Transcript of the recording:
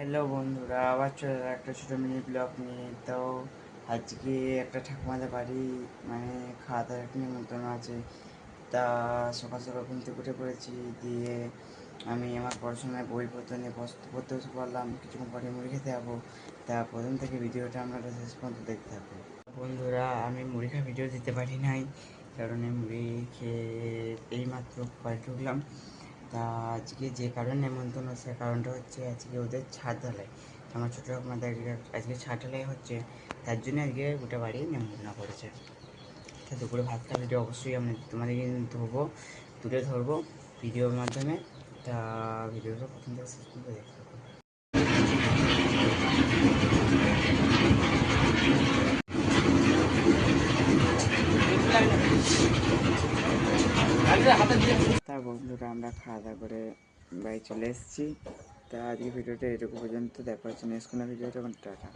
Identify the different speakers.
Speaker 1: Hello বন্ধুরা, আবার চলে এলাম একটা ছোটো মিনি ব্লগ নিয়ে। তো আজকে একটা ঠাকুমাদের বাড়ি মানে খাওয়া দাওয়ার একটা নিমন্ত্রণ আছে। তা সকাল সকাল ঘুম থেকে উঠে পড়েছি, দিয়ে আমি আমার পড়াশোনায় বইপত্র নিয়ে পড়তে বসে পড়লাম। কিছুক্ষণ পরে মুড়ি খেতে যাবো। তা প্রথম থেকে ভিডিওটা আপনারা শেষ পর্যন্ত দেখতে থাকুন। বন্ধুরা, আমি মুড়ি খাওয়া ভিডিও দিতে পারি নাই, কারণ এই মুড়ি খেয়ে এইমাত্র বাড়ি ঢুকলাম। তা আজকে যে কারণে নেমন্তন্ন, সে কারণটা হচ্ছে আজকে ওদের ছাদ ঢালাই। আমার ছোটো ঠাকুমাদের আজকে ছাদ ঢালাই হচ্ছে, তার জন্য আজকে গোটা বাড়ি নেমন্তন্ন করেছে। তা দুপুরে ভাত খাওয়ার ভিডিও অবশ্যই আমি তোমাদের তুলে ধরবো ভিডিওর মাধ্যমে। তা ভিডিওটা প্রথম থেকে শেষ পর্যন্ত দেখতে থাকো। তা বন্ধুরা, আমরা খাওয়া দাওয়া করে বাড়ি চলে এসেছি। তা আজকে ভিডিওটা এটুকু পর্যন্ত, দেখা হচ্ছে নেক্সট কোনো ভিডিওটা। টাটা।